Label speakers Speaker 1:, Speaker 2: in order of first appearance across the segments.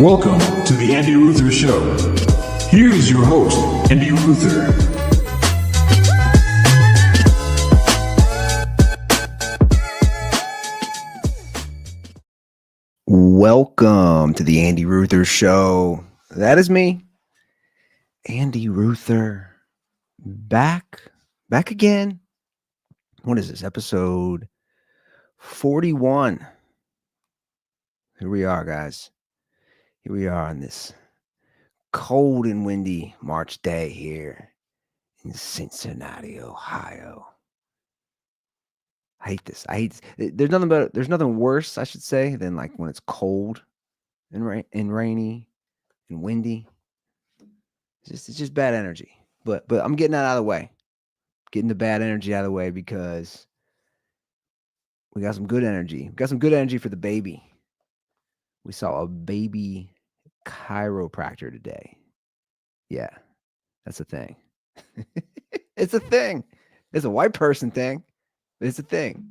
Speaker 1: Welcome to the Andy Ruther Show. Here is your host, Andy Ruther.
Speaker 2: Welcome to the Andy Ruther Show. That is me, Andy Ruther, back again. What is this, episode 41? Here we are, guys. Here we are on this cold and windy March day here in Cincinnati, Ohio. I hate this. There's nothing worse, I should say, than like when it's cold and rainy and windy. It's just bad energy. But I'm getting that out of the way. Getting the bad energy out of the way because we got some good energy. We got some good energy for the baby. We saw a baby chiropractor today. Yeah, that's a thing. It's a thing. It's a white person thing. It's a thing.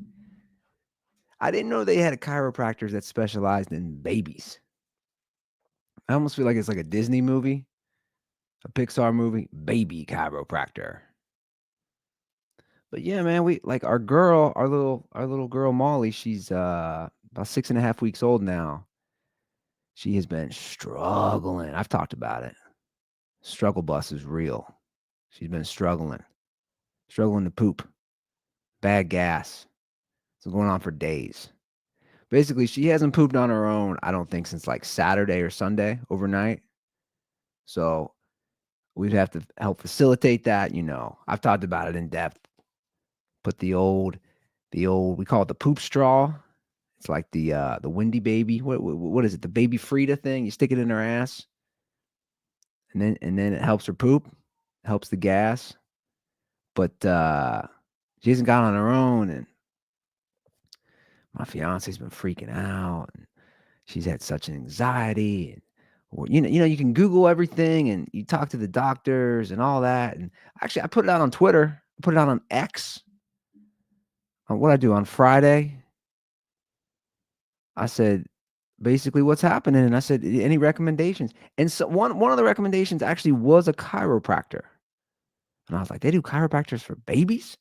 Speaker 2: I didn't know they had a chiropractor that specialized in babies. I almost feel like it's like a Disney movie, a Pixar movie, Baby Chiropractor. But yeah, man, we like our little girl Molly. She's about 6.5 weeks old now. She has been struggling. I've talked about it. Struggle bus is real. She's been struggling to poop, bad gas. It's been going on for days. Basically, she hasn't pooped on her own, I don't think, since like Saturday or Sunday overnight. So we'd have to help facilitate that. You know, I've talked about it in depth. Put the old, we call it the poop straw. It's like the windy baby. What is it? The baby Frida thing. You stick it in her ass, and then it helps her poop, helps the gas. But she hasn't got on her own, and my fiance's been freaking out, and she's had such an anxiety. And or you know, you can Google everything, and you talk to the doctors and all that. And actually, I put it out on Twitter. I put it out on X. What I do on Friday. I said, basically, what's happening? And I said, any recommendations? And so one of the recommendations actually was a chiropractor. And I was like, they do chiropractors for babies?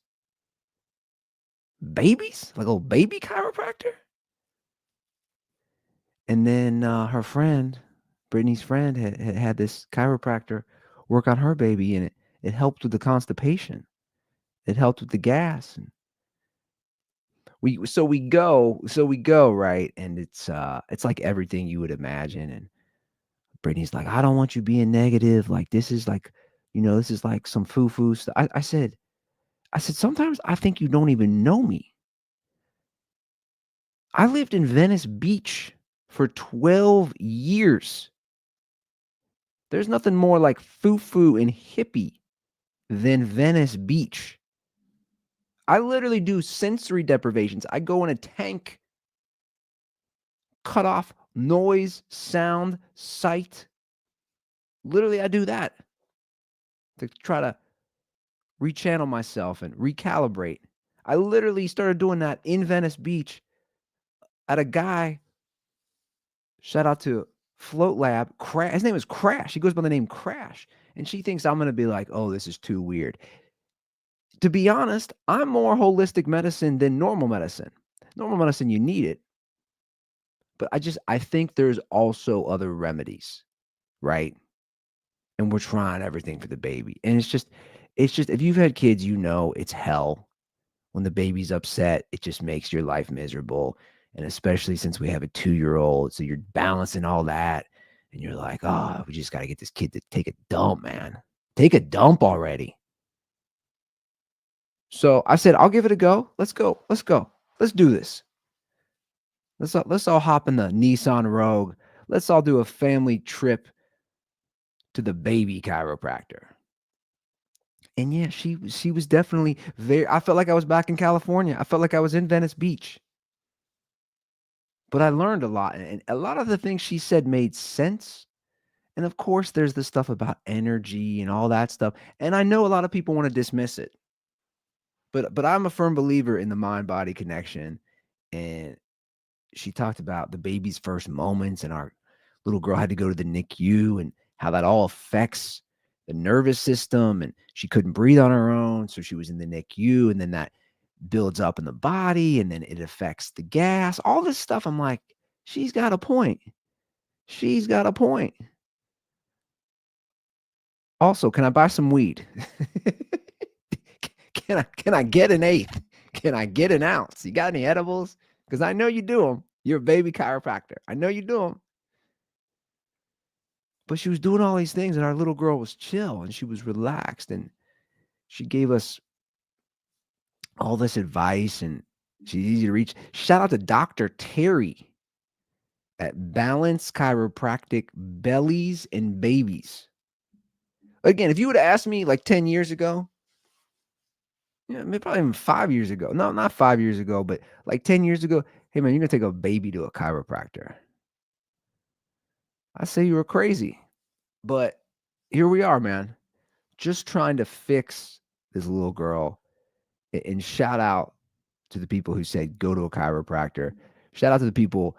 Speaker 2: Babies? Like old baby chiropractor? And then her friend, Brittany's friend, had this chiropractor work on her baby, and it helped with the constipation. It helped with the gas. And we go, right? And it's like everything you would imagine. And Brittany's like, I don't want you being negative. Like, this is like, this is like some foo-foo stuff. I said, sometimes I think you don't even know me. I lived in Venice Beach for 12 years. There's nothing more like foo-foo and hippie than Venice Beach. I literally do sensory deprivations. I go in a tank, cut off noise, sound, sight. Literally, I do that to try to rechannel myself and recalibrate. I literally started doing that in Venice Beach at a guy. Shout out to Float Lab. His name is Crash. He goes by the name Crash. And she thinks I'm going to be like, oh, this is too weird. To be honest, I'm more holistic medicine than normal medicine. Normal medicine, you need it. But I think there's also other remedies, right? And we're trying everything for the baby. And it's just, if you've had kids, it's hell. When the baby's upset, it just makes your life miserable. And especially since we have a 2-year-old, so you're balancing all that. And you're like, oh, we just got to get this kid to take a dump, man. Take a dump already. So I said, I'll give it a go. Let's go. Let's do this. Let's all hop in the Nissan Rogue. Let's all do a family trip to the baby chiropractor. And yeah, she was definitely I felt like I was back in California. I felt like I was in Venice Beach. But I learned a lot, and a lot of the things she said made sense. And of course, there's the stuff about energy and all that stuff. And I know a lot of people want to dismiss it. But I'm a firm believer in the mind-body connection. And she talked about the baby's first moments and little girl had to go to the NICU and how that all affects the nervous system. And she couldn't breathe on her own. So she was in the NICU. And then that builds up in the body and then it affects the gas, all this stuff. I'm like, she's got a point. She's got a point. Also, can I buy some weed? Can I get an eighth? Can I get an ounce? You got any edibles? Because I know you do them. You're a baby chiropractor. I know you do them. But she was doing all these things, and our little girl was chill and she was relaxed, and she gave us all this advice, and she's easy to reach. Shout out to Dr. Terry at Balance Chiropractic Bellies and Babies. Again, if you would have asked me like 10 years ago, yeah, maybe probably even 5 years ago. No, not 5 years ago, but like 10 years ago, hey man, you're gonna take a baby to a chiropractor. I say you were crazy. But here we are, man. Just trying to fix this little girl. And shout out to the people who said go to a chiropractor. Shout out to the people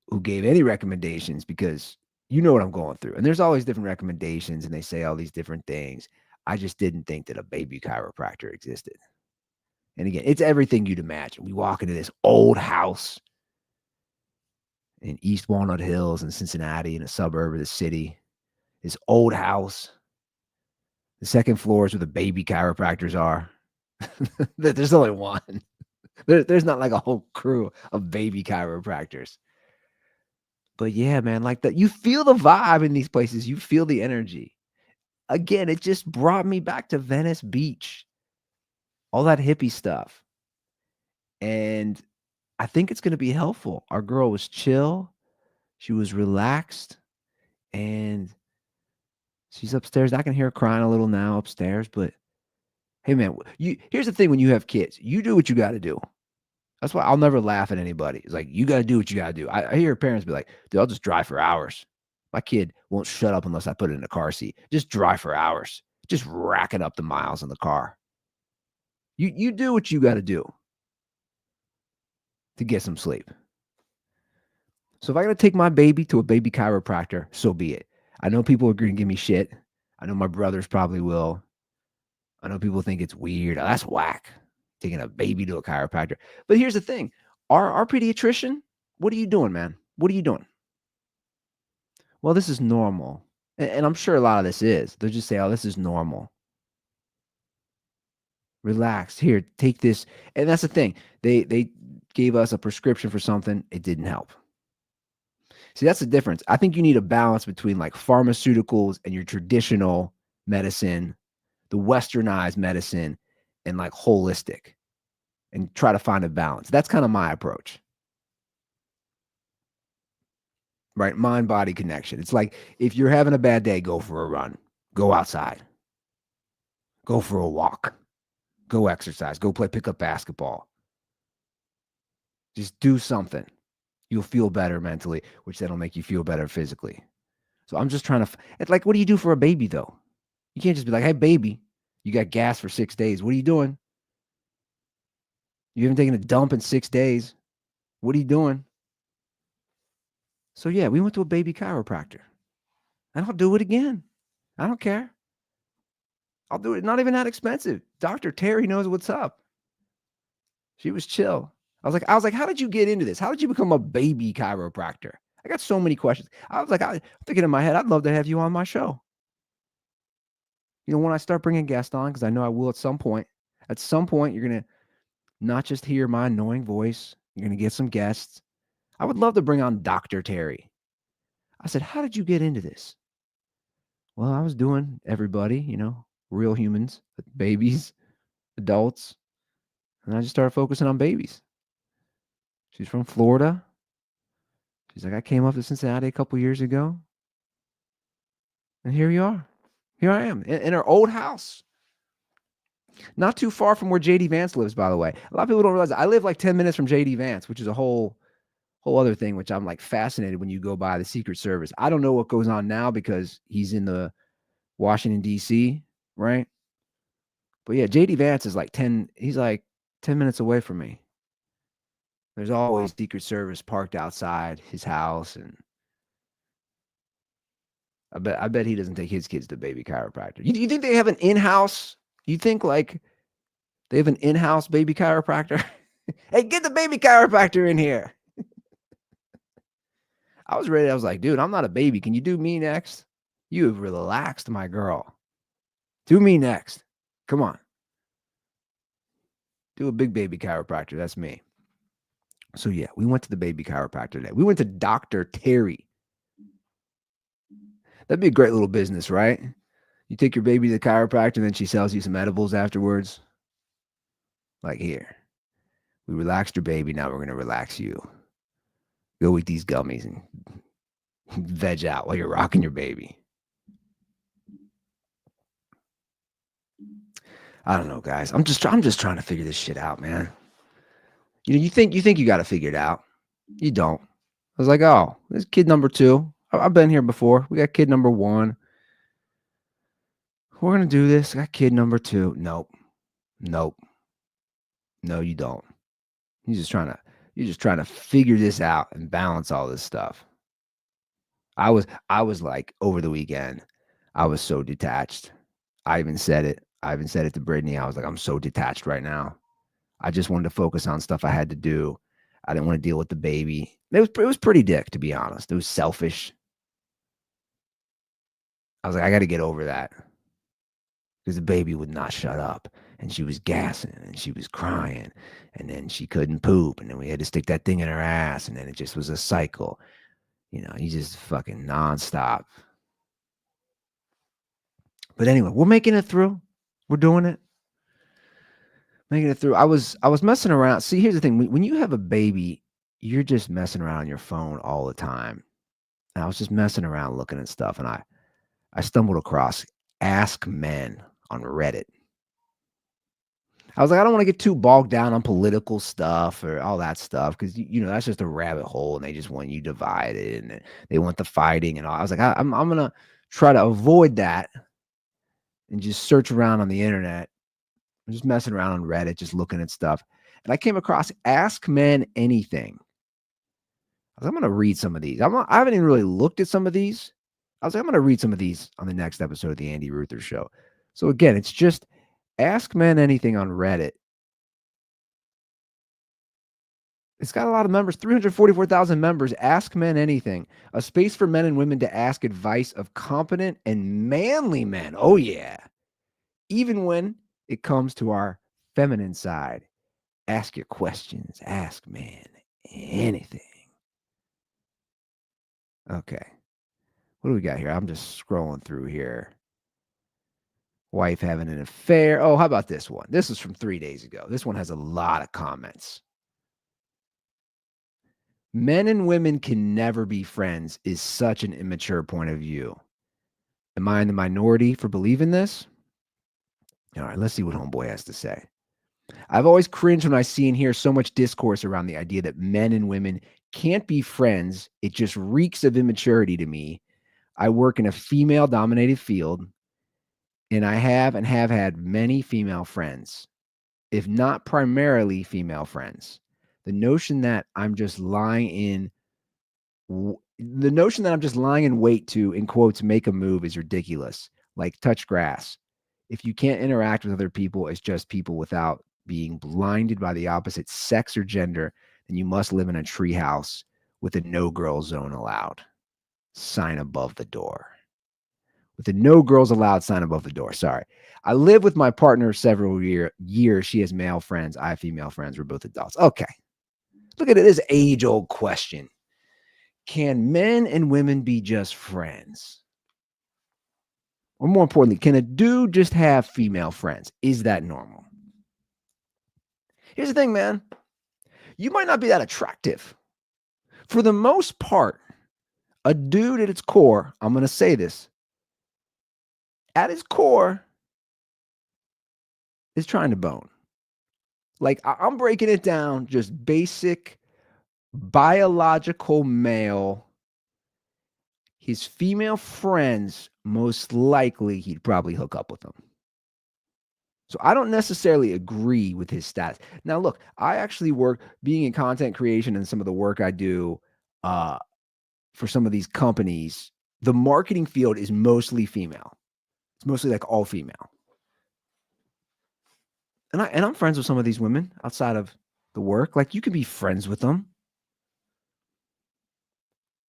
Speaker 2: who gave any recommendations, because you know what I'm going through. And there's always different recommendations and they say all these different things. I just didn't think that a baby chiropractor existed. And again, it's everything you'd imagine. We walk into this old house in East Walnut Hills in Cincinnati, in a suburb of the city. This old house. The second floor is where the baby chiropractors are. There's only one. There's not like a whole crew of baby chiropractors. But yeah, man, like that, you feel the vibe in these places. You feel the energy. Again, it just brought me back to Venice Beach, all that hippie stuff. And I think it's going to be helpful. Our girl was chill. She was relaxed. And she's upstairs. I can hear her crying a little now upstairs. But hey, man, here's the thing when you have kids. You do what you got to do. That's why I'll never laugh at anybody. It's like, you got to do what you got to do. I hear parents be like, dude, I'll just drive for hours. My kid won't shut up unless I put it in a car seat. Just drive for hours. Just racking up the miles in the car. You do what you got to do to get some sleep. So if I got to take my baby to a baby chiropractor, so be it. I know people are going to give me shit. I know my brothers probably will. I know people think it's weird. Oh, that's whack, taking a baby to a chiropractor. But here's the thing. Our pediatrician, what are you doing, man? What are you doing? Well, this is normal. And I'm sure a lot of this is. They'll just say, oh, this is normal. Relax. Here, take this. And that's the thing. They gave us a prescription for something. It didn't help. See, that's the difference. I think you need a balance between like pharmaceuticals and your traditional medicine, the westernized medicine, and like holistic, and try to find a balance. That's kind of my approach. Right? Mind body connection. It's like if you're having a bad day, go for a run, go outside, go for a walk, go exercise, go play pickup basketball. Just do something. You'll feel better mentally, which then will make you feel better physically. So I'm just trying to, it's like, what do you do for a baby though? You can't just be like, hey, baby, you got gas for 6 days. What are you doing? You haven't taken a dump in 6 days. What are you doing? So yeah, we went to a baby chiropractor. And I'll do it again. I don't care. I'll do it. Not even that expensive. Dr. Terry knows what's up. She was chill. I was like, how did you get into this? How did you become a baby chiropractor? I got so many questions. I was like, I'm thinking in my head, I'd love to have you on my show. You know, when I start bringing guests on, because I know I will at some point, you're going to not just hear my annoying voice. You're going to get some guests. I would love to bring on Dr. Terry. I said, how did you get into this? Well, I was doing everybody, you know, real humans, babies, adults. And I just started focusing on babies. She's from Florida. She's like, I came up to Cincinnati a couple years ago. And here you are. Here I am in her old house. Not too far from where JD Vance lives, by the way. A lot of people don't realize that. I live like 10 minutes from JD Vance, which is a whole other thing, which I'm like fascinated when you go by the Secret Service. I don't know what goes on now because he's in the Washington, D.C., right? But yeah, JD Vance is like he's like 10 minutes away from me. There's always Secret Service parked outside his house, and I bet he doesn't take his kids to baby chiropractor. You think they have an in-house? You think like they have an in-house baby chiropractor? Hey, get the baby chiropractor in here. I was ready. I was like, dude, I'm not a baby. Can you do me next? You have relaxed my girl. Do me next. Come on. Do a big baby chiropractor. That's me. So yeah, we went to the baby chiropractor today. We went to Dr. Terry. That'd be a great little business, right? You take your baby to the chiropractor and then she sells you some edibles afterwards. Like, here, we relaxed your baby. Now we're going to relax you. Go eat these gummies and veg out while you're rocking your baby. I don't know, guys. I'm just trying to figure this shit out, man. You think you got to figure it out. You don't. I was like, oh, this kid number 2. I've been here before. We got kid number 1. We're going to do this. I got kid number 2. Nope. No, you don't. You're just trying to figure this out and balance all this stuff. I was like, over the weekend, I was so detached. I even said it to Brittany. I was like, I'm so detached right now. I just wanted to focus on stuff I had to do. I didn't want to deal with the baby. It was pretty dick, to be honest. It was selfish. I was like, I got to get over that. Because the baby would not shut up. And she was gassing and she was crying. And then she couldn't poop. And then we had to stick that thing in her ass. And then it just was a cycle. You know, you just fucking nonstop. But anyway, we're making it through. We're doing it. Making it through. I was messing around. See, here's the thing. When you have a baby, you're just messing around on your phone all the time. And I was just messing around looking at stuff. And I stumbled across Ask Men on Reddit. I was like, I don't want to get too bogged down on political stuff or all that stuff because, you know, that's just a rabbit hole and they just want you divided and they want the fighting and all. I was like, I'm going to try to avoid that and just search around on the internet. I'm just messing around on Reddit, just looking at stuff. And I came across Ask Men Anything. I was like, I'm going to read some of these. I haven't even really looked at some of these. I was like, I'm going to read some of these on the next episode of the Andy Ruther Show. So again, it's just Ask Men Anything on Reddit. It's got a lot of members, 344,000 members. Ask Men Anything, a space for men and women to ask advice of competent and manly men. Oh, yeah. Even when it comes to our feminine side, ask your questions. Ask men anything. Okay. What do we got here? I'm just scrolling through here. Wife having an affair. Oh, how about this one? This is from 3 days ago. This one has a lot of comments. Men and women can never be friends is such an immature point of view. Am I in the minority for believing this? All right, let's see what Homeboy has to say. I've always cringed when I see and hear so much discourse around the idea that men and women can't be friends. It just reeks of immaturity to me. I work in a female-dominated field, and I have had many female friends, if not primarily female friends. The notion that I'm just lying in wait to, in quotes, make a move is ridiculous. Like touch grass. If you can't interact with other people as just people without being blinded by the opposite sex or gender, then you must live in a treehouse with a no girl zone allowed sign above the door. With a no girls allowed sign above the door. Sorry. I live with my partner several years. She has male friends. I have female friends. We're both adults. Okay. Look at it. This age-old question. Can men and women be just friends? Or more importantly, can a dude just have female friends? Is that normal? Here's the thing, man. You might not be that attractive. For the most part, a dude at its core, I'm going to say this, at its core is trying to bone. Like, I'm breaking it down, just basic biological male. His female friends, most likely he'd probably hook up with them. So I don't necessarily agree with his stats. Now, look, I actually work being in content creation and some of the work I do for some of these companies. the marketing field is mostly female. It's mostly like all female. And I'm friends with some of these women outside of the work. Like, you can be friends with them.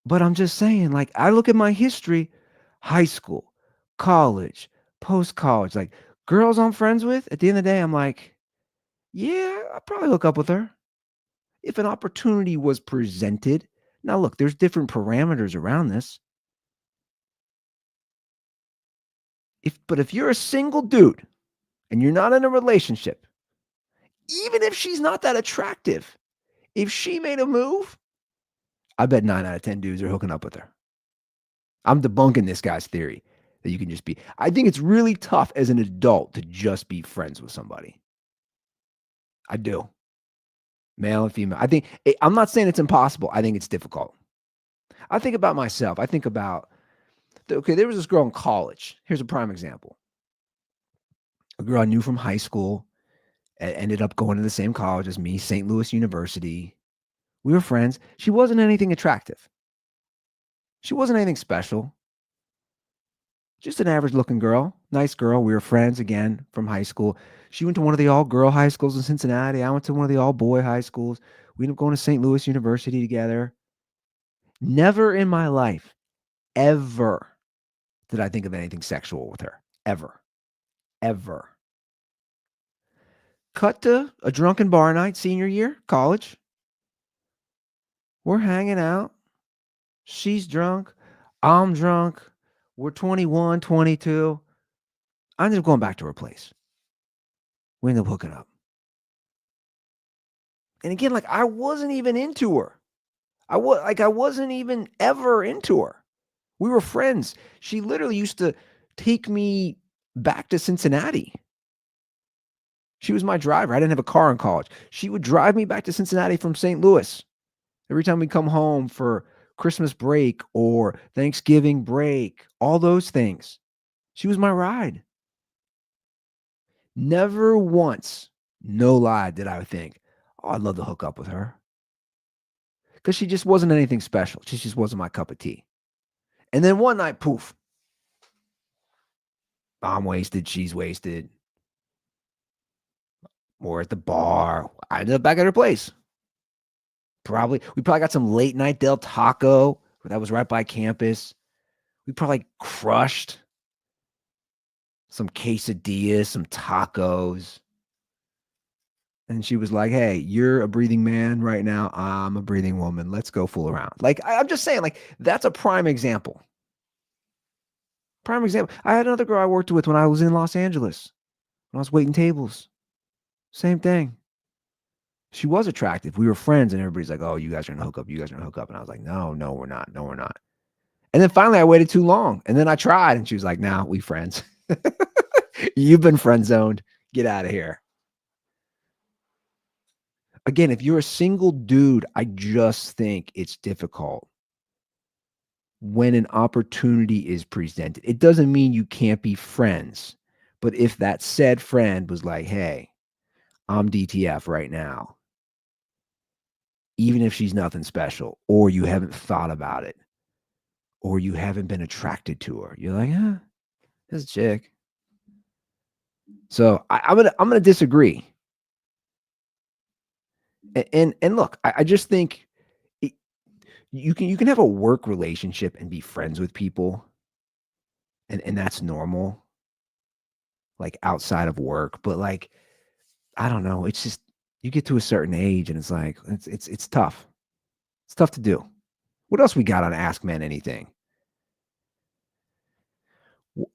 Speaker 2: But I'm just saying, like, I look at my history, high school, college, post-college, like, girls I'm friends with, at the end of the day, I'm like, yeah, I'll probably hook up with her if an opportunity was presented. Now, look, there's different parameters around this. But if you're a single dude and you're not in a relationship, even if she's not that attractive, if she made a move, I bet 9 out of 10 dudes are hooking up with her. I'm debunking this guy's theory that you can just be. I think it's really tough as an adult to just be friends with somebody. I do. Male and female. I'm not saying it's impossible. I think it's difficult. I think about myself. I think about, okay, there was this girl in college. Here's a prime example. A girl I knew from high school, ended up going to the same college as me, St. Louis University. We were friends. She wasn't anything attractive. She wasn't anything special. Just an average looking girl. Nice girl. We were friends again from high school. She went to one of the all girl high schools in Cincinnati. I went to one of the all boy high schools. We ended up going to St. Louis University together. Never in my life, ever did I think of anything sexual with her. Ever. Ever. Cut to a drunken bar night, senior year, college. We're hanging out. She's drunk. I'm drunk. We're 21, 22. I ended up going back to her place. We ended up hooking up. And again, like, I wasn't even into her. I wasn't even ever into her. We were friends. She literally used to take me back to Cincinnati. She was my driver. I didn't have a car in college. She would drive me back to Cincinnati from St. Louis. Every time we come home for Christmas break or Thanksgiving break, all those things. She was my ride. Never once, no lie, did I think, oh, I'd love to hook up with her. Because she just wasn't anything special. She just wasn't my cup of tea. And then one night, poof. I'm wasted. She's wasted. We're at the bar. I ended up back at her place. We probably got some late night Del Taco that was right by campus. We probably crushed some quesadillas, some tacos. And she was like, hey, you're a breathing man right now. I'm a breathing woman. Let's go fool around. Like, I'm just saying, like, that's a prime example. Prime example. I had another girl I worked with when I was in Los Angeles, when I was waiting tables. Same thing. She was attractive. We were friends, and everybody's like, oh, you guys are going to hook up. You guys are going to hook up. And I was like, no, we're not. No, we're not. And then finally I waited too long. And then I tried, and she was like, nah, we friends. You've been friend zoned. Get out of here. Again, if you're a single dude, I just think it's difficult when an opportunity is presented. It doesn't mean you can't be friends. But if that said friend was like, hey, I'm DTF right now, even if she's nothing special, or you haven't thought about it, or you haven't been attracted to her, you're like, this chick. So I'm gonna disagree. And look, I just think you can have a work relationship and be friends with people, and that's normal, like outside of work. But like, I don't know, it's just you get to a certain age, and it's like it's tough. It's tough to do. What else we got on Ask Men Anything?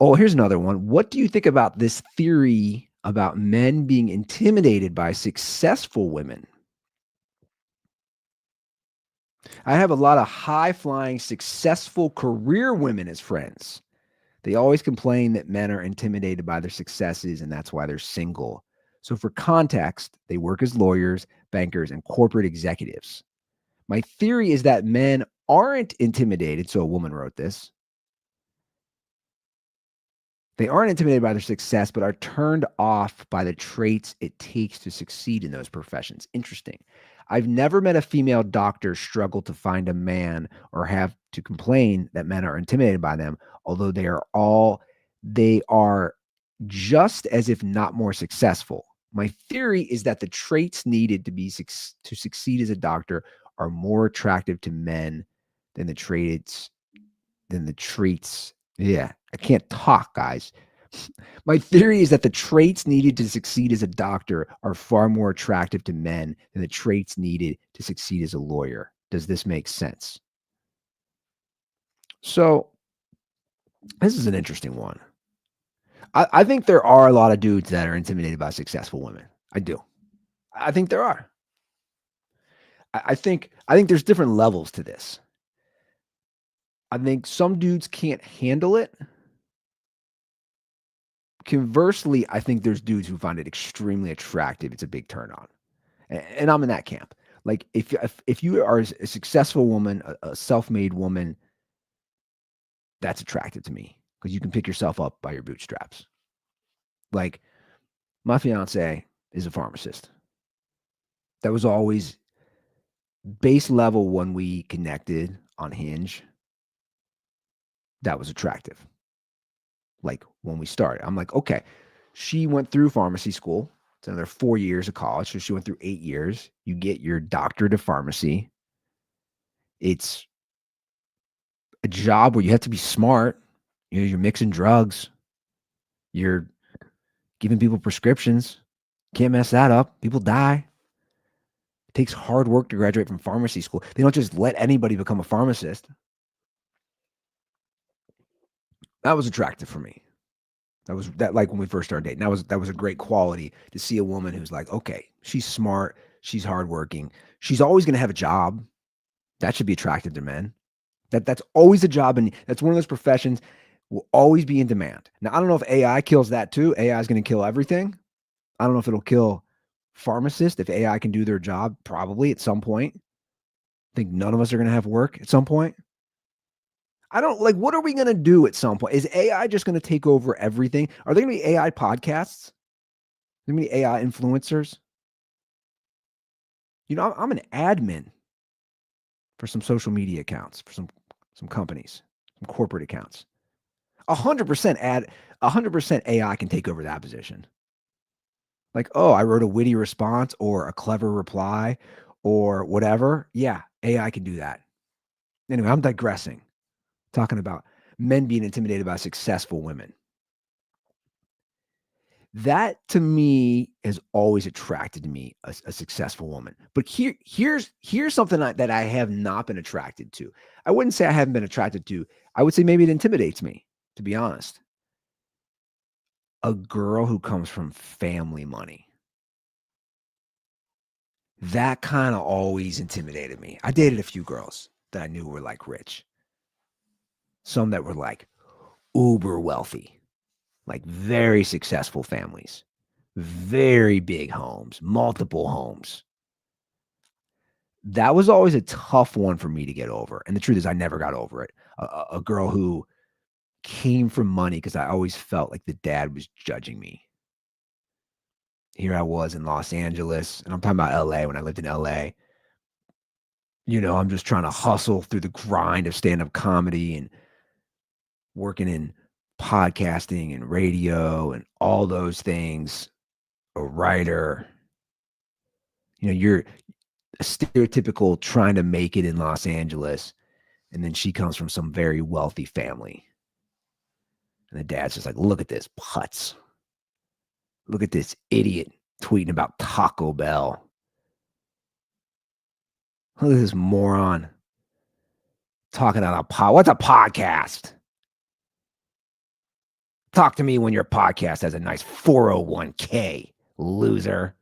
Speaker 2: Oh, here's another one. What do you think about this theory about men being intimidated by successful women? I have a lot of high-flying, successful career women as friends. They always complain that men are intimidated by their successes, and that's why they're single. So for context, they work as lawyers, bankers, and corporate executives. My theory is that men aren't intimidated, so a woman wrote this. They aren't intimidated by their success, but are turned off by the traits it takes to succeed in those professions. Interesting. I've never met a female doctor struggle to find a man or have to complain that men are intimidated by them, although they are just as if not more successful. My theory is that the traits needed to succeed as a doctor are more attractive to men than the traits Yeah, I can't talk, guys. My theory is that the traits needed to succeed as a doctor are far more attractive to men than the traits needed to succeed as a lawyer. Does this make sense? So, this is an interesting one. I think there are a lot of dudes that are intimidated by successful women. I do. I think there are. I think there's different levels to this. I think some dudes can't handle it. Conversely, I think there's dudes who find it extremely attractive. It's a big turn on. And I'm in that camp. Like if you are a successful woman, a self-made woman, that's attractive to me because you can pick yourself up by your bootstraps. Like my fiance is a pharmacist. That was always base level when we connected on Hinge. That was attractive. Like when we started, I'm like, okay, she went through pharmacy school. It's another 4 years of college. So she went through 8 years. You get your doctorate of pharmacy. It's a job where you have to be smart. You're mixing drugs. You're giving people prescriptions. Can't mess that up. People die. It takes hard work to graduate from pharmacy school. They don't just let anybody become a pharmacist. That was attractive for me. That like when we first started dating. That was a great quality to see a woman who's like, okay, she's smart, she's hardworking, she's always gonna have a job. That should be attractive to men. That's always a job, and that's one of those professions will always be in demand. Now, I don't know if AI kills that too. AI is going to kill everything. I don't know if it'll kill pharmacists if AI can do their job. Probably at some point. I think none of us are going to have work at some point. I don't like. What are we going to do at some point? Is AI just going to take over everything? Are there going to be AI podcasts? Are there going to be AI influencers? You know, I'm an admin for some social media accounts for some companies, some corporate accounts. 100% AI can take over that position. Like, oh, I wrote a witty response or a clever reply or whatever. Yeah, AI can do that. Anyway, I'm digressing, talking about men being intimidated by successful women. That to me has always attracted to me a successful woman. But here's something that I have not been attracted to. I wouldn't say I haven't been attracted to. I would say maybe it intimidates me, to be honest. A girl who comes from family money. That kind of always intimidated me. I dated a few girls that I knew were like rich. Some that were like uber wealthy, like very successful families, very big homes, multiple homes. That was always a tough one for me to get over. And the truth is, I never got over it. A girl who came from money because I always felt like the dad was judging me. Here I was in Los Angeles, and I'm talking about LA when I lived in LA. You know, I'm just trying to hustle through the grind of stand-up comedy and working in podcasting and radio and all those things. A writer, you know, you're a stereotypical trying to make it in Los Angeles. And then she comes from some very wealthy family. And the dad's just like, look at this putz. Look at this idiot tweeting about Taco Bell. Look at this moron talking on a pod. What's a podcast? Talk to me when your podcast has a nice 401k, loser.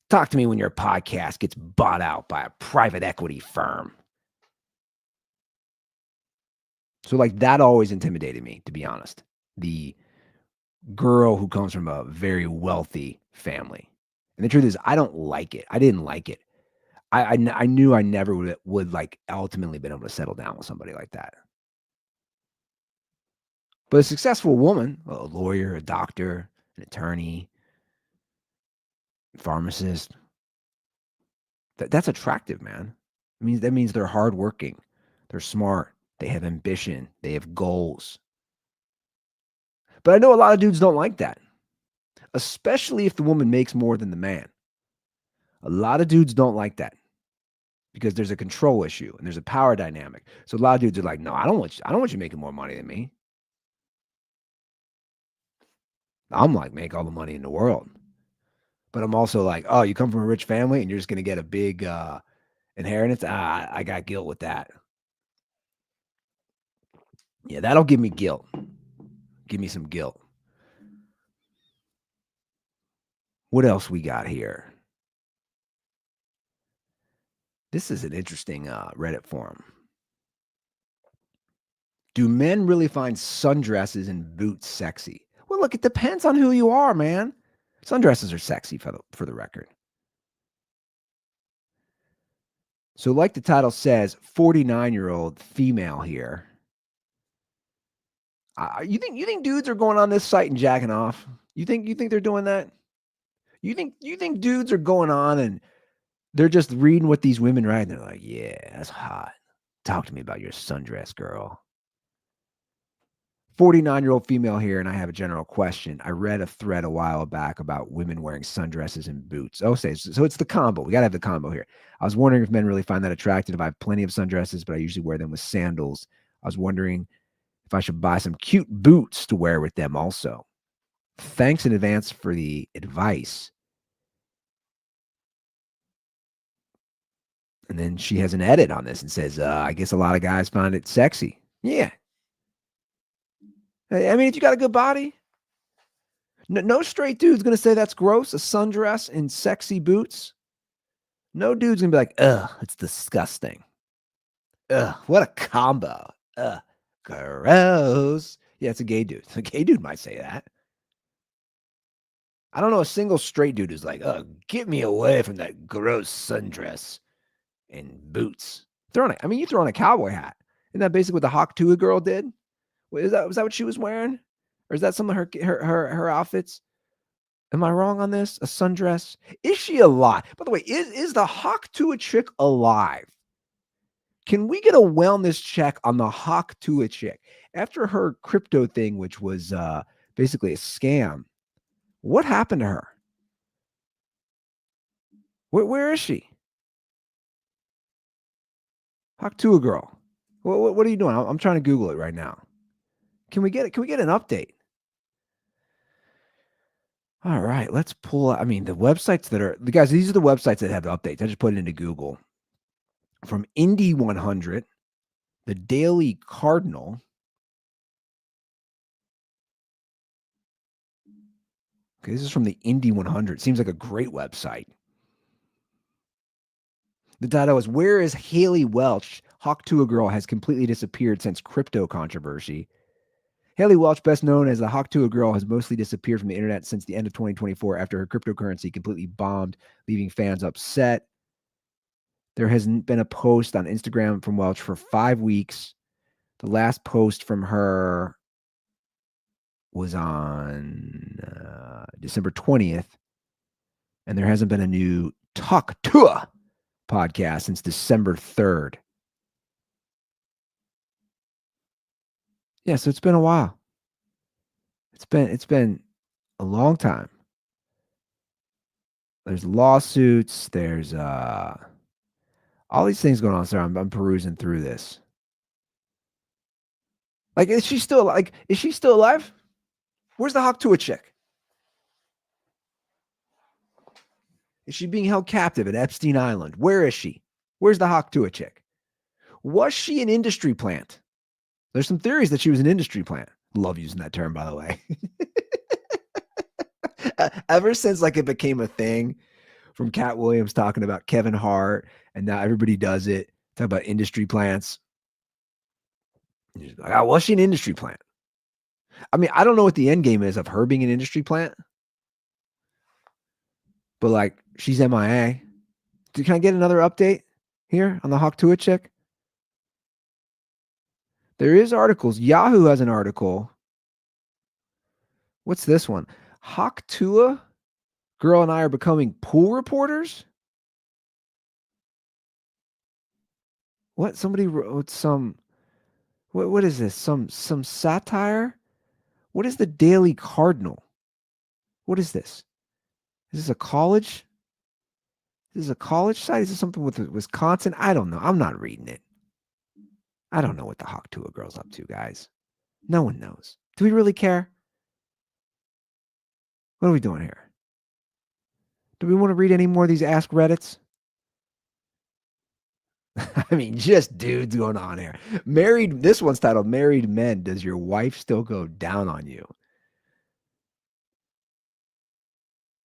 Speaker 2: Talk to me when your podcast gets bought out by a private equity firm. So, like, that always intimidated me, to be honest. The girl who comes from a very wealthy family. And the truth is, I don't like it. I didn't like it. I knew I never would like ultimately been able to settle down with somebody like that. But a successful woman, a lawyer, a doctor, an attorney, pharmacist. That's attractive, man. That means they're hardworking, they're smart, they have ambition, they have goals. But I know a lot of dudes don't like that, especially if the woman makes more than the man. A lot of dudes don't like that because there's a control issue and there's a power dynamic. So a lot of dudes are like, no, I don't want you making more money than me. I'm like, make all the money in the world. But I'm also like, oh, you come from a rich family and you're just gonna get a big inheritance. I got guilt with that. Yeah, that'll give me guilt. Give me some guilt. What else we got here? This is an interesting Reddit forum. Do men really find sundresses and boots sexy? Well, look, it depends on who you are, man. Sundresses are sexy for the record. So, like the title says, 49-year-old female here. You think dudes are going on this site and jacking off? You think they're doing that? You think dudes are going on and they're just reading what these women write and they're like, yeah, that's hot. Talk to me about your sundress, girl. 49-year-old female here, and I have a general question. I read a thread a while back about women wearing sundresses and boots. Oh, so it's the combo. We got to have the combo here. I was wondering if men really find that attractive. I have plenty of sundresses, but I usually wear them with sandals. I was wondering if I should buy some cute boots to wear with them also. Thanks in advance for the advice. And then she has an edit on this and says, I guess a lot of guys find it sexy. Yeah. I mean, if you got a good body, no straight dude's going to say that's gross, a sundress and sexy boots. No dude's going to be like, ugh, it's disgusting. Ugh, what a combo. Ugh, gross. Yeah, it's a gay dude. A gay dude might say that. I don't know a single straight dude who's like, oh, get me away from that gross sundress and boots. You throw on a cowboy hat. Isn't that basically what the Hawk Tuah girl did? Was that what she was wearing? Or is that some of her outfits? Am I wrong on this? A sundress? Is she alive? By the way, is the Hawk Tuah chick alive? Can we get a wellness check on the Hawk Tuah chick? After her crypto thing, which was basically a scam, what happened to her? Where is she? Hawk Tuah girl. What are you doing? I'm trying to Google it right now. Can we get an update? All right, let's pull. The websites these are the websites that have updates. I just put it into Google. From Indy 100, the Daily Cardinal. Okay, this is from the Indy 100. Seems like a great website. The title is, Where is Haley Welch? Hawk Tuah girl has completely disappeared since crypto controversy. Haley Welch, best known as the Hawk Tuah girl, has mostly disappeared from the internet since the end of 2024 after her cryptocurrency completely bombed, leaving fans upset. There hasn't been a post on Instagram from Welch for 5 weeks. The last post from her was on December 20th, and there hasn't been a new Talk Tuah podcast since December 3rd. Yeah, so it's been a while. It's been a long time. There's lawsuits. There's all these things going on. So I'm perusing through this. Like, is she still alive? Where's the Hawk Tuah chick? Is she being held captive at Epstein Island? Where is she? Where's the Hawk Tuah chick? Was she an industry plant? There's some theories that she was an industry plant. Love using that term, by the way. Ever since it became a thing, from Cat Williams talking about Kevin Hart, and now everybody does it. Talk about industry plants. Like, was she an industry plant? I don't know what the end game is of her being an industry plant, but she's MIA. Can I get another update here on the Hawk Tuah chick? There is articles. Yahoo has an article. What's this one? Hawk Tuah Girl and I are becoming pool reporters? What? Somebody wrote some what is this? Some satire? What is the Daily Cardinal? What is this? Is this a college? Is this a college site? Is this something with Wisconsin? I don't know. I'm not reading it. I don't know what the Hawktua girl's up to, guys. No one knows. Do we really care? What are we doing here? Do we want to read any more of these Ask Reddits? I mean, just dudes going on here. Married, this one's titled Married Men. Does your wife still go down on you?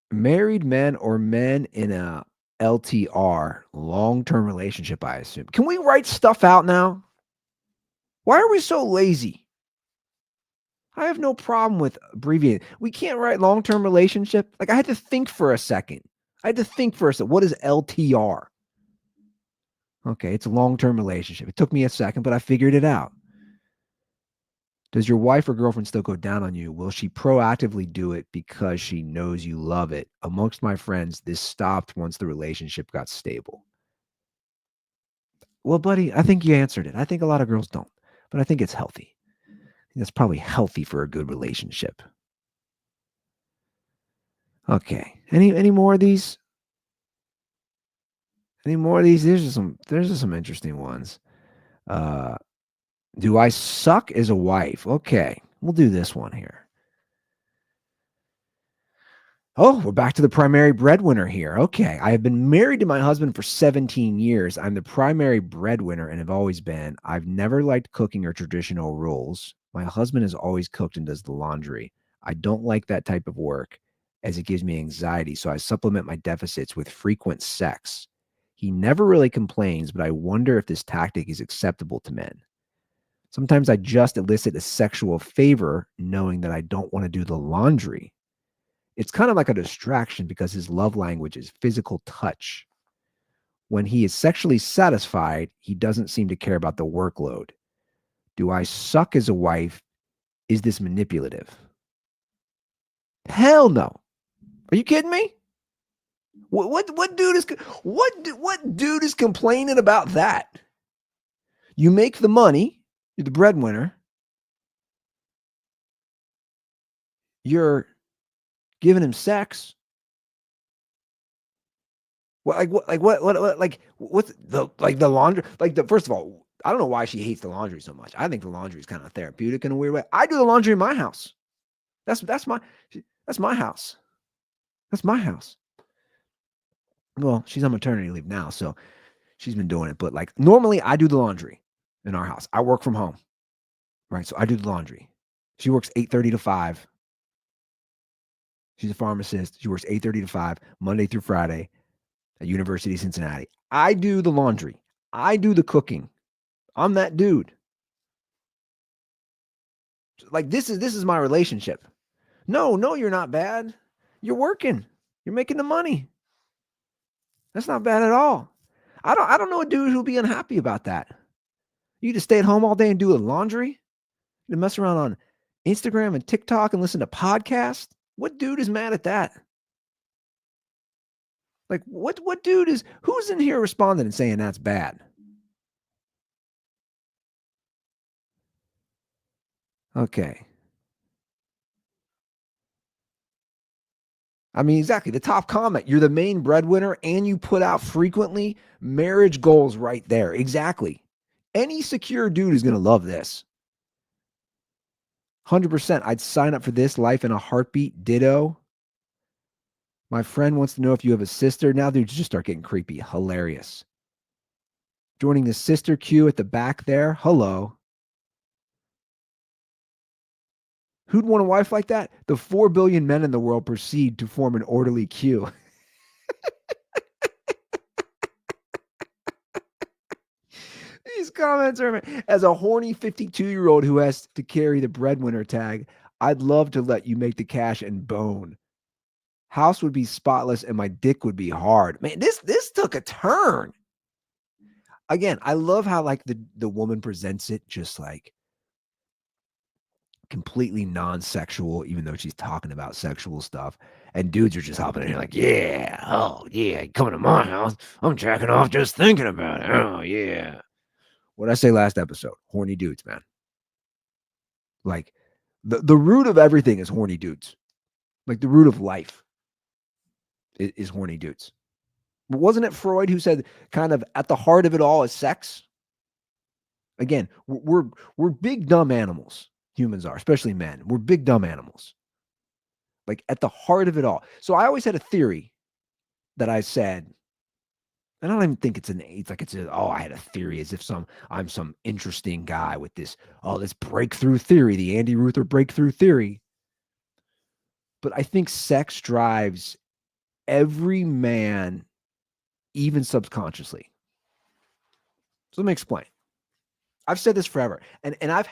Speaker 2: Married men or men in a LTR, long-term relationship, I assume. Can we write stuff out now? Why are we so lazy? I have no problem with abbreviating. We can't write long-term relationship. Like I had to think for a second. What is LTR? Okay, it's a long-term relationship. It took me a second, but I figured it out. Does your wife or girlfriend still go down on you? Will she proactively do it because she knows you love it? Amongst my friends, this stopped once the relationship got stable. Well, buddy, I think you answered it. I think a lot of girls don't, but I think it's healthy. That's probably healthy for a good relationship. Okay. Any more of these? Any more of these? There's just some interesting ones. Do I suck as a wife? Okay. We'll do this one here. Oh, we're back to the primary breadwinner here. Okay. I have been married to my husband for 17 years. I'm the primary breadwinner and have always been. I've never liked cooking or traditional roles. My husband has always cooked and does the laundry. I don't like that type of work as it gives me anxiety, so I supplement my deficits with frequent sex. He never really complains, but I wonder if this tactic is acceptable to men. Sometimes I just elicit a sexual favor knowing that I don't want to do the laundry. It's kind of like a distraction because his love language is physical touch. When he is sexually satisfied, he doesn't seem to care about the workload. Do I suck as a wife? Is this manipulative? Hell no. Are you kidding me? What dude is complaining about that? You make the money, you're the breadwinner. You're giving him sex. What's the laundry? First of all, I don't know why she hates the laundry so much. I think the laundry is kind of therapeutic in a weird way. I do the laundry in my house. That's my house. That's my house. Well, she's on maternity leave now, so she's been doing it. But like normally, I do the laundry in our house. I work from home, right? So I do the laundry. She works 8:30 to 5. She's a pharmacist. She works 8:30 to 5, Monday through Friday at University of Cincinnati. I do the laundry. I do the cooking. I'm that dude. Like this is my relationship. No, you're not bad. You're working. You're making the money. That's not bad at all. I don't know a dude who'll be unhappy about that. You just stay at home all day and do the laundry? You mess around on Instagram and TikTok and listen to podcasts? What dude is mad at that? Like what dude is who's in here responding and saying that's bad? Okay. I mean, exactly. The top comment, you're the main breadwinner and you put out frequently. Marriage goals right there. Exactly. Any secure dude is going to love this. 100%. I'd sign up for this life in a heartbeat. Ditto. My friend wants to know if you have a sister. Now dudes just start getting creepy. Hilarious. Joining the sister queue at the back there. Hello. Who'd want a wife like that? The 4 billion men in the world proceed to form an orderly queue. These comments are as a horny 52-year-old who has to carry the breadwinner tag. I'd love to let you make the cash and bone. House would be spotless and my dick would be hard. Man, this took a turn. Again, I love how like the woman presents it just like completely non-sexual, even though she's talking about sexual stuff. And dudes are just hopping in here like, yeah, oh yeah, coming to my house. I'm jacking off just thinking about it. Oh yeah. What did I say last episode? Horny dudes, man. Like the root of everything is horny dudes. Like the root of life is horny dudes. But wasn't it Freud who said kind of at the heart of it all is sex? Again, we're big dumb animals. Humans are, especially men. We're big dumb animals. Like at the heart of it all. So I always had a theory that I said, I don't even think I had a theory as if I'm some interesting guy with this breakthrough theory, the Andy Ruther breakthrough theory. But I think sex drives every man, even subconsciously. So let me explain. I've said this forever. And I've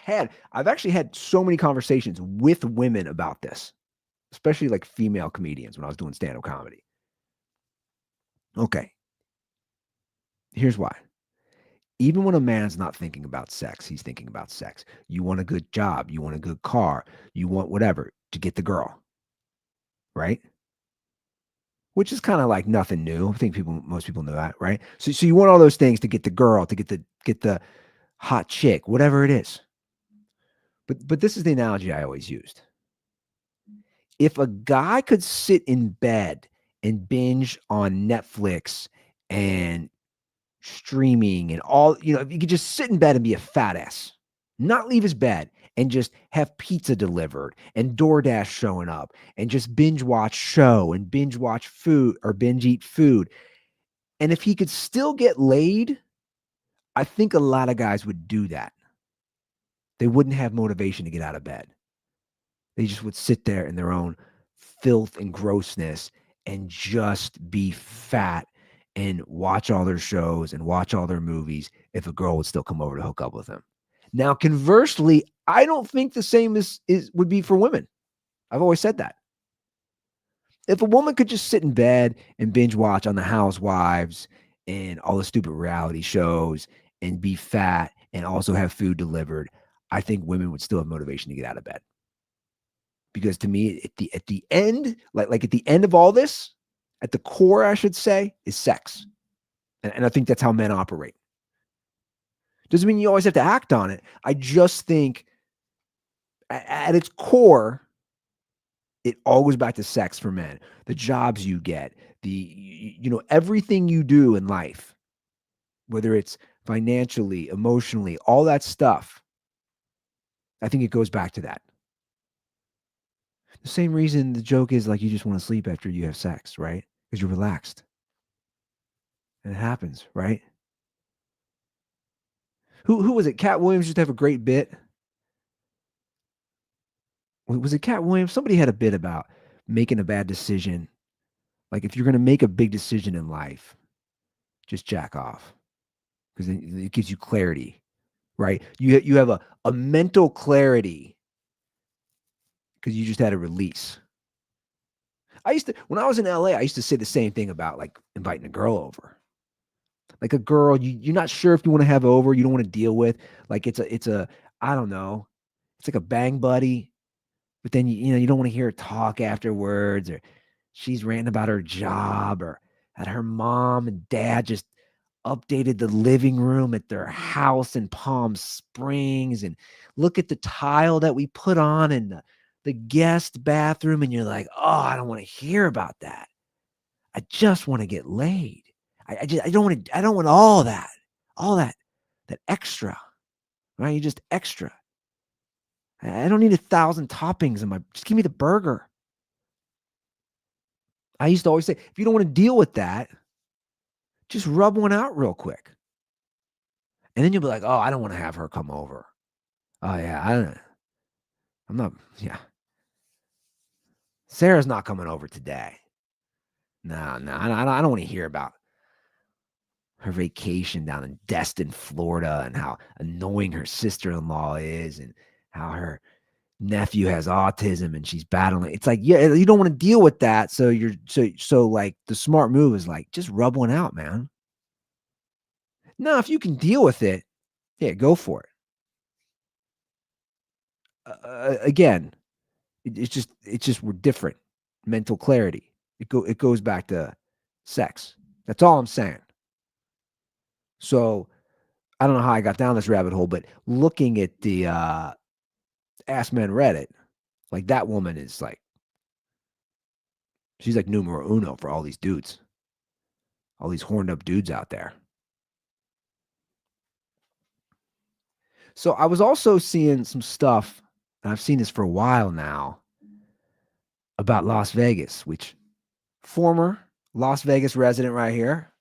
Speaker 2: actually had so many conversations with women about this, especially like female comedians when I was doing stand-up comedy. Okay. Here's why. Even when a man's not thinking about sex, he's thinking about sex. You want a good job, you want a good car, you want whatever to get the girl, right? Which is kind of like nothing new. I think most people know that, right? So you want all those things to get the girl, to get the hot chick, whatever it is. But this is the analogy I always used. If a guy could sit in bed and binge on Netflix and streaming and all, if you could just sit in bed and be a fat ass, not leave his bed and just have pizza delivered and DoorDash showing up and just binge watch show and binge watch food or binge eat food. And if he could still get laid, I think a lot of guys would do that. They wouldn't have motivation to get out of bed. They just would sit there in their own filth and grossness and just be fat and watch all their shows and watch all their movies if a girl would still come over to hook up with them. Now, conversely, I don't think the same would be for women. I've always said that. If a woman could just sit in bed and binge watch on the Housewives and all the stupid reality shows and be fat and also have food delivered, I think women would still have motivation to get out of bed. Because to me, at the end, like at the end of all this, at the core, I should say, is sex. And I think that's how men operate. Doesn't mean you always have to act on it. I just think at its core, it all goes back to sex for men. The jobs you get, everything you do in life, whether it's financially, emotionally, all that stuff, I think it goes back to that. The same reason the joke is like you just want to sleep after you have sex, right? Because you're relaxed. And it happens, right? Who was it? Cat Williams used to have a great bit. Was it Cat Williams? Somebody had a bit about making a bad decision. Like if you're going to make a big decision in life, just jack off. Because it gives you clarity, right? You have a mental clarity because you just had a release. When I was in LA, I used to say the same thing about like inviting a girl over. Like a girl, you're not sure if you want to have over, you don't want to deal with. Like it's a I don't know, it's like a bang buddy, but then you don't want to hear her talk afterwards, or she's ranting about her job, or that her mom and dad just updated the living room at their house in Palm Springs, and look at the tile that we put on in the guest bathroom, and you're like, oh, I don't want to hear about that. I just want to get laid. I don't want all that extra, right? You just extra. I don't need 1,000 toppings just give me the burger. I used to always say, if you don't want to deal with that, just rub one out real quick. And then you'll be like, oh, I don't want to have her come over. Oh yeah, I'm not, yeah. Sarah's not coming over today. No, I don't want to hear about her vacation down in Destin, Florida, and how annoying her sister-in-law is, and how her nephew has autism and she's battling. It's like, yeah, you don't want to deal with that. So like the smart move is like, just rub one out, man. No, if you can deal with it, yeah, go for it. again, it's just we're different. Mental clarity. It goes back to sex. That's all I'm saying. So I don't know how I got down this rabbit hole, but looking at the Ask Men Reddit, like that woman is like she's like numero uno for all these dudes, all these horned up dudes out there. So I was also seeing some stuff, and I've seen this for a while now, about Las Vegas, which former Las Vegas resident right here.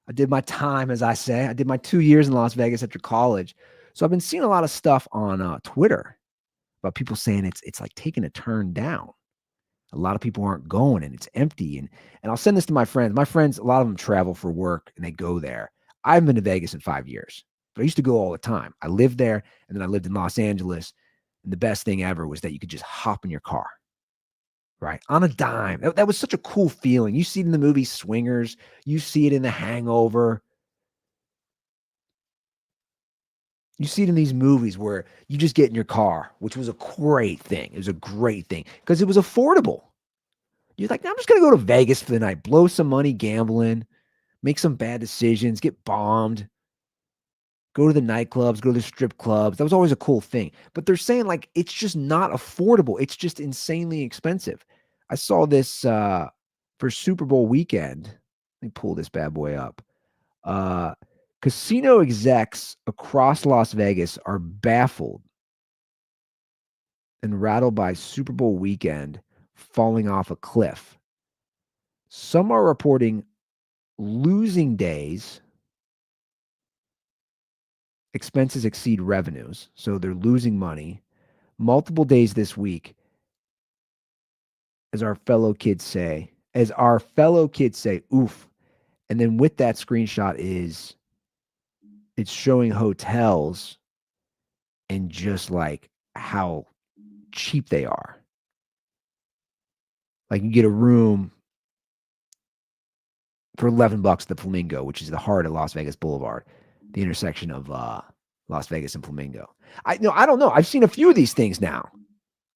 Speaker 2: I did my time, as I say. I did my 2 years in Las Vegas after college. So I've been seeing a lot of stuff on Twitter about people saying it's like taking a turn down. A lot of people aren't going and it's empty. And I'll send this to my friends. My friends, a lot of them travel for work and they go there. I haven't been to Vegas in 5 years, but I used to go all the time. I lived there and then I lived in Los Angeles. And the best thing ever was that you could just hop in your car, right? On a dime. That was such a cool feeling. You see it in the movie Swingers. You see it in The Hangover. You see it in these movies where you just get in your car, which was a great thing. It was a great thing because it was affordable. You're like, I'm just going to go to Vegas for the night, blow some money gambling, make some bad decisions, get bombed, go to the nightclubs, go to the strip clubs. That was always a cool thing. But they're saying like it's just not affordable. It's just insanely expensive. I saw this for Super Bowl weekend. Let me pull this bad boy up. Casino execs across Las Vegas are baffled and rattled by Super Bowl weekend falling off a cliff. Some are reporting losing days. Expenses exceed revenues, so they're losing money. Multiple days this week, as our fellow kids say, oof. And then with that screenshot is it's showing hotels and just like how cheap they are. Like you get a room for $11 at the Flamingo, which is the heart of Las Vegas Boulevard, the intersection of Las Vegas and Flamingo. I don't know. I've seen a few of these things now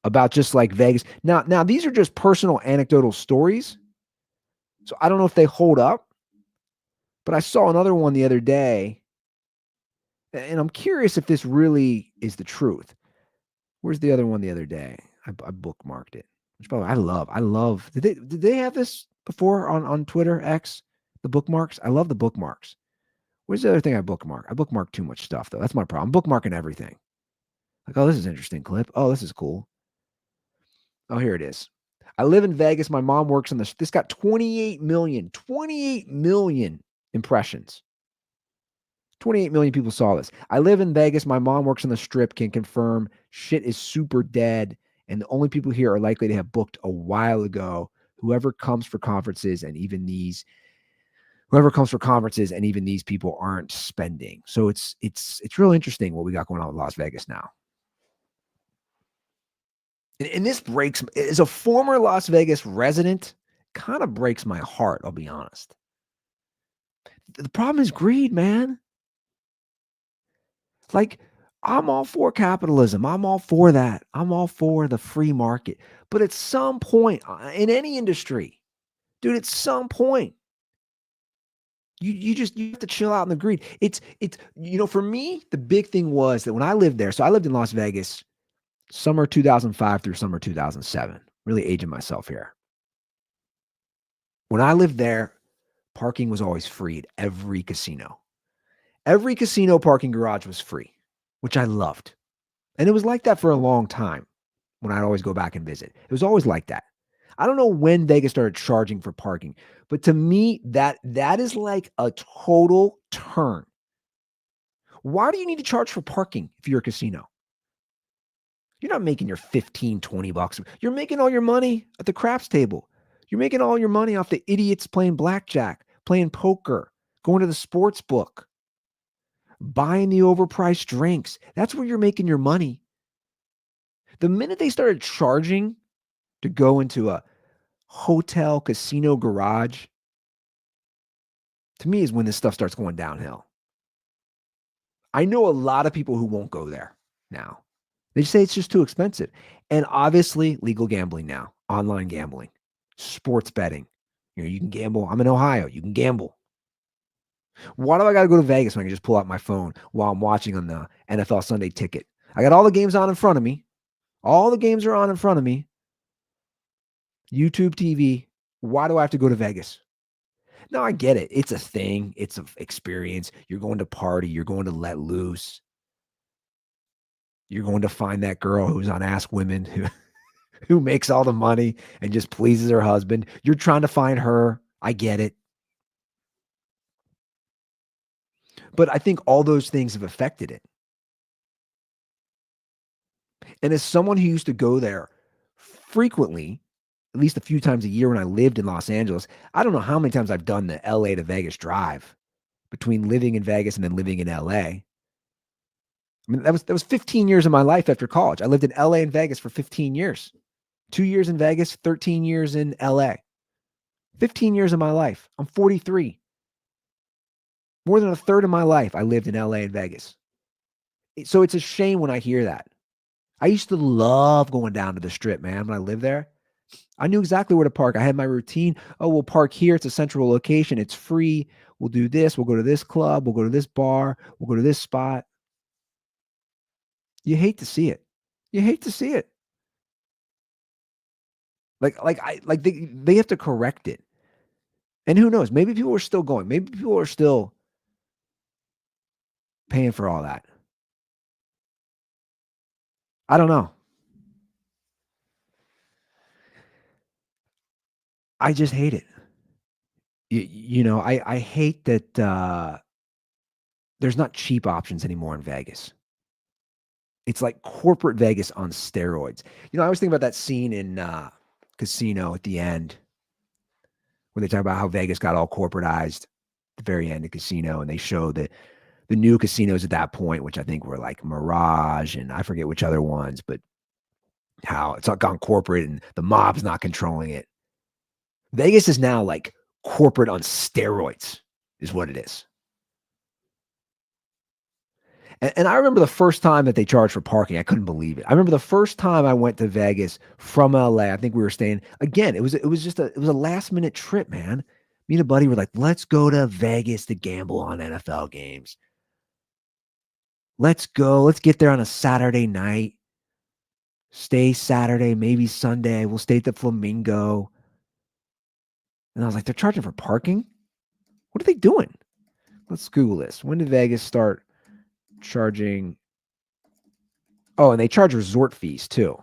Speaker 2: about just like Vegas. Now these are just personal anecdotal stories. So I don't know if they hold up, but I saw another one the other day, and I'm curious if this really is the truth. Where's the other one the other day? I bookmarked it. Which, by the way, I love. Did they have this before on Twitter X? The bookmarks. I love the bookmarks. Where's the other thing I bookmark? I bookmark too much stuff though. That's my problem. I'm bookmarking everything. Like, oh, this is an interesting clip. Oh, this is cool. Oh, here it is. I live in Vegas. My mom works on this. This got 28 million impressions. 28 million people saw this. I live in Vegas. My mom works on the strip, can confirm shit is super dead. And the only people here are likely to have booked a while ago. Whoever comes for conferences and even these people aren't spending. So it's real interesting what we got going on with Las Vegas now. And this breaks, as a former Las Vegas resident, kind of breaks my heart, I'll be honest. The problem is greed, man. Like, I'm all for capitalism. I'm all for that. I'm all for the free market. But at some point in any industry, dude, at some point, you have to chill out on the greed. It's for me, the big thing was that when I lived there, so I lived in Las Vegas summer 2005 through summer 2007, really aging myself here. When I lived there, parking was always free at every casino. Every casino parking garage was free, which I loved. And it was like that for a long time when I'd always go back and visit. It was always like that. I don't know when Vegas started charging for parking, but to me, that is like a total turn. Why do you need to charge for parking if you're a casino? You're not making your 15, 20 bucks. You're making all your money at the craps table. You're making all your money off the idiots playing blackjack, playing poker, going to the sports book, buying the overpriced drinks. That's where you're making your money. The minute they started charging to go into a hotel casino garage, to me is when this stuff starts going downhill. I know a lot of people who won't go there now. They say it's just too expensive. And obviously, legal gambling now, online gambling, sports betting. You can gamble. I'm in Ohio. You can gamble. Why do I got to go to Vegas when I can just pull out my phone while I'm watching on the NFL Sunday Ticket? I got all the games on in front of me. All the games are on in front of me. YouTube TV. Why do I have to go to Vegas? No, I get it. It's a thing. It's an experience. You're going to party. You're going to let loose. You're going to find that girl who's on Ask Women who makes all the money and just pleases her husband. You're trying to find her. I get it. But I think all those things have affected it. And as someone who used to go there frequently, at least a few times a year when I lived in Los Angeles, I don't know how many times I've done the LA to Vegas drive between living in Vegas and then living in LA. I mean, that was 15 years of my life after college. I lived in LA and Vegas for 15 years. 2 years in Vegas, 13 years in LA. 15 years of my life. I'm 43. More than a third of my life, I lived in LA and Vegas. So it's a shame when I hear that. I used to love going down to the Strip, man, when I lived there. I knew exactly where to park. I had my routine. Oh, we'll park here. It's a central location. It's free. We'll do this. We'll go to this club. We'll go to this bar. We'll go to this spot. You hate to see it. You hate to see it. They have to correct it. And who knows? Maybe people are still going. Maybe people are still paying for all that. I don't know. I just hate it. I hate that there's not cheap options anymore in Vegas. It's like corporate Vegas on steroids. I always think about that scene in Casino at the end where they talk about how Vegas got all corporatized at the very end of Casino, and they show the new casinos at that point, which I think were like Mirage and I forget which other ones, but how it's all gone corporate and the mob's not controlling it. Vegas is now like corporate on steroids is what it is. And I remember the first time that they charged for parking. I couldn't believe it. I remember the first time I went to Vegas from LA. I think we were staying again. It was a last minute trip, man. Me and a buddy were like, let's go to Vegas to gamble on NFL games. Let's go. Let's get there on a Saturday night. Stay Saturday, maybe Sunday. We'll stay at the Flamingo. And I was like, they're charging for parking? What are they doing? Let's Google this. When did Vegas start charging? Oh, and they charge resort fees too.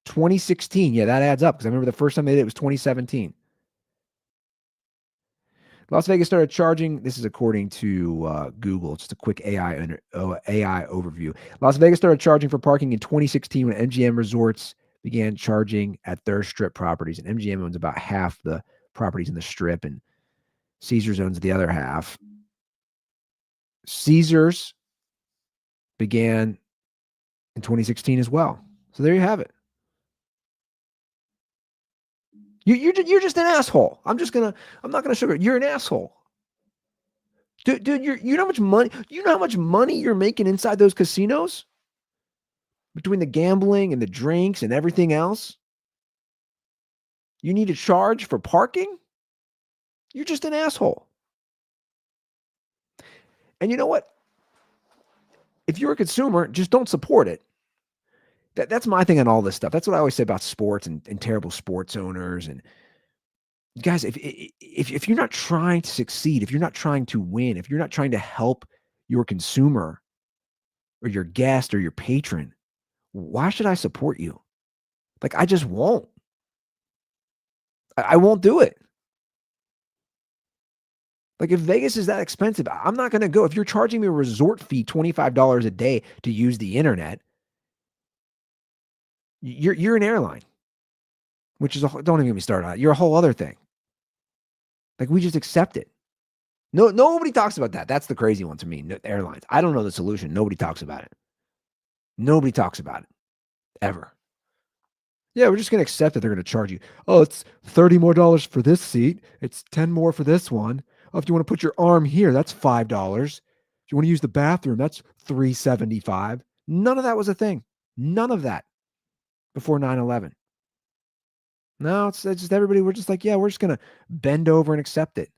Speaker 2: 2016. Yeah, that adds up because I remember the first time they did it was 2017. Las Vegas started charging. This is according to Google. Just a quick AI overview. Las Vegas started charging for parking in 2016 when MGM Resorts began charging at their Strip properties. And MGM owns about half the properties in the Strip, and Caesars owns the other half. Caesars began in 2016 as well. So there you have it. You're just an asshole. I'm not gonna sugar. You're an asshole, dude. You know how much money? You know how much money you're making inside those casinos between the gambling and the drinks and everything else. You need to charge for parking. You're just an asshole. And you know what? If you're a consumer, just don't support it. That's my thing on all this stuff. That's what I always say about sports and terrible sports owners. And guys, if you're not trying to succeed, if you're not trying to win, if you're not trying to help your consumer or your guest or your patron, why should I support you? Like, I just won't. I won't do it. Like, if Vegas is that expensive, I'm not going to go. If you're charging me a resort fee, $25 a day to use the internet, you're an airline, which is don't even get me started on it. You're a whole other thing. Like, we just accept it. No, nobody talks about that. That's the crazy one to me. No, airlines. I don't know the solution. Nobody talks about it. Nobody talks about it ever. Yeah, we're just going to accept that they're going to charge you. Oh, it's $30 more for this seat. It's $10 more for this one. Oh, if you want to put your arm here, that's $5. you want to use the bathroom, that's $375. None of that was a thing. None of that before 9/11. No, it's just everybody. We're just like, yeah, we're just going to bend over and accept it.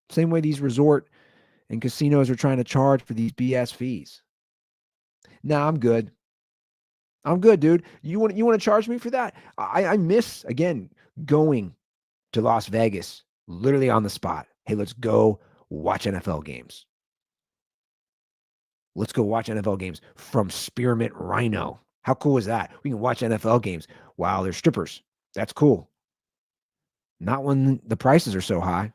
Speaker 2: Same way these resort and casinos are trying to charge for these BS fees. Nah, I'm good. I'm good, dude. You want to charge me for that? I miss, again, going to Las Vegas, literally on the spot. Hey, let's go watch NFL games. Let's go watch NFL games from Spearmint Rhino. How cool is that? We can watch NFL games while there's strippers. That's cool. Not when the prices are so high.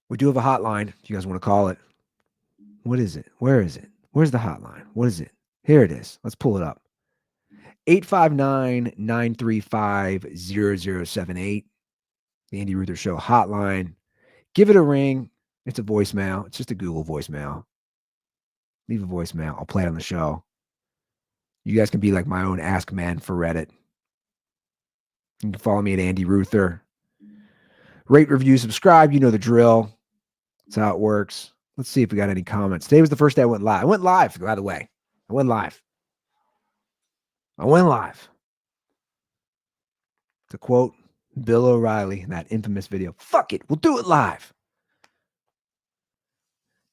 Speaker 2: We do have a hotline if you guys want to call it. What is it? Where is it? Where's the hotline? What is it? Here it is. Let's pull it up. 859-935-0078. The Andy Ruther Show hotline. Give it a ring. It's a voicemail. It's just a Google voicemail. Leave a voicemail. I'll play it on the show. You guys can be like my own Ask Man for Reddit. You can follow me at Andy Ruther. Rate, review, subscribe. You know the drill. That's how it works. Let's see if we got any comments. Today was the first day I went live. I went live, by the way. I went live. To quote Bill O'Reilly in that infamous video, fuck it, we'll do it live.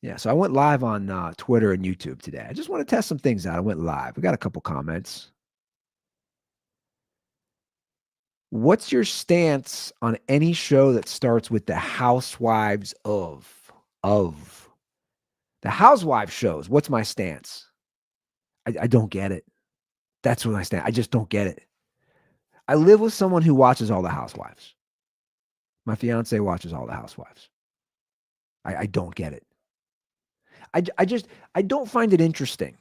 Speaker 2: Yeah, so I went live on Twitter and YouTube today. I just want to test some things out. I went live. We got a couple comments. What's your stance on any show that starts with the housewives of the housewives shows? What's my stance? I don't get it. That's what my stance. I just don't get it. I live with someone who watches all the housewives. My fiance watches all the housewives. I don't get it. I don't find it interesting.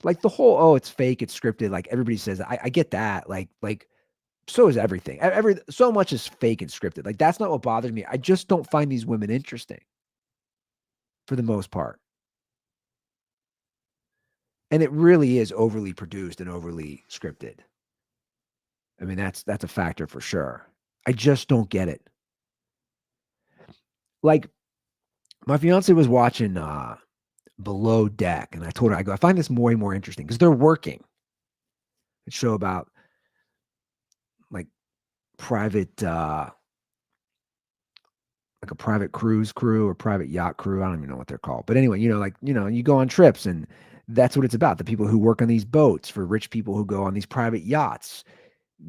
Speaker 2: Like the whole, it's fake, it's scripted. Like everybody says, I get that. Like so is everything. So much is fake and scripted. Like that's not what bothers me. I just don't find these women interesting for the most part. And it really is overly produced and overly scripted. I mean, that's a factor for sure. I just don't get it. Like my fiance was watching Below Deck, and I told her, I find this way more interesting because they're working. It's a show about like private, like a private cruise crew or private yacht crew. I don't even know what they're called. But anyway, you go on trips, and that's what it's about. The people who work on these boats for rich people who go on these private yachts,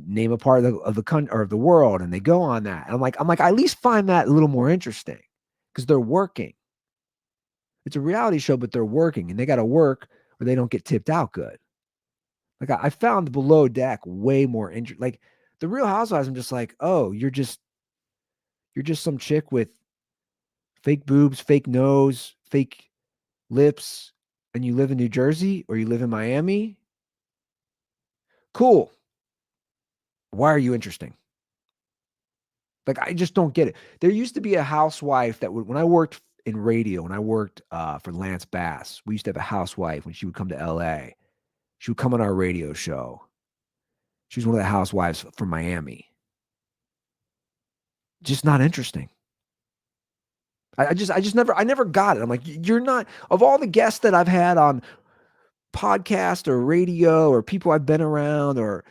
Speaker 2: name a part of the country or of the world, and they go on that. And I'm like, I at least find that a little more interesting because they're working. It's a reality show, but they're working, and they got to work or they don't get tipped out good. Like I found Below Deck way more interesting. Like the Real Housewives, I'm just like, oh, you're just some chick with fake boobs, fake nose, fake lips, and you live in New Jersey or you live in Miami. Cool. Why are you interesting? Like, I just don't get it. There used to be a housewife that would, when I worked in radio, when I worked for Lance Bass, we used to have a housewife when she would come to LA. She would come on our radio show. She was one of the housewives from Miami. Just not interesting. I never got it. I'm like, you're not, of all the guests that I've had on podcast or radio or people I've been around or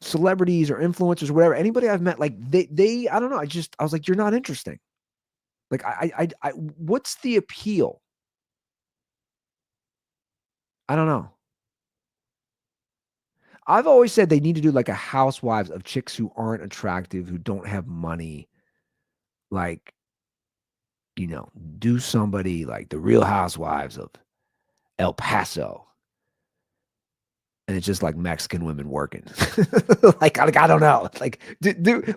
Speaker 2: celebrities or influencers or whatever, anybody I've met, like they I don't know. I was like, you're not interesting. Like I what's the appeal? I don't know. I've always said they need to do like a housewives of chicks who aren't attractive, who don't have money. Like, do somebody like the Real Housewives of El Paso. And it's just like Mexican women working. like I don't know. Like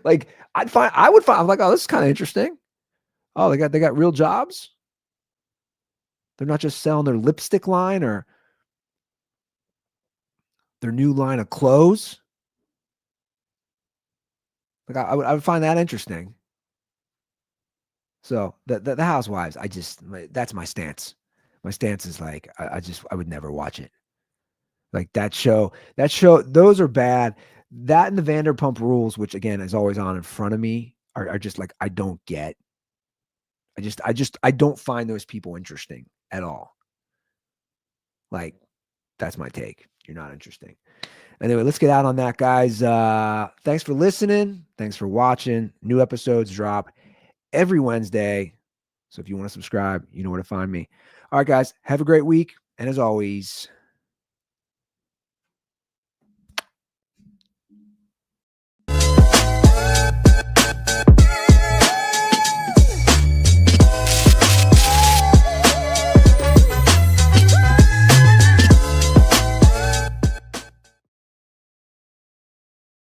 Speaker 2: like I would find, I'm like, oh, this is kind of interesting. Oh, they got real jobs. They're not just selling their lipstick line or their new line of clothes. Like I would find that interesting. So the Housewives, that's my stance. My stance is like, I would never watch it. Like that show, those are bad. That and the Vanderpump Rules, which again is always on in front of me. are just like, I don't get. I don't find those people interesting at all. Like, that's my take. You're not interesting. Anyway, let's get out on that, guys. Thanks for listening. Thanks for watching. New episodes drop every Wednesday. So if you want to subscribe, you know where to find me. All right, guys, have a great week. And as always,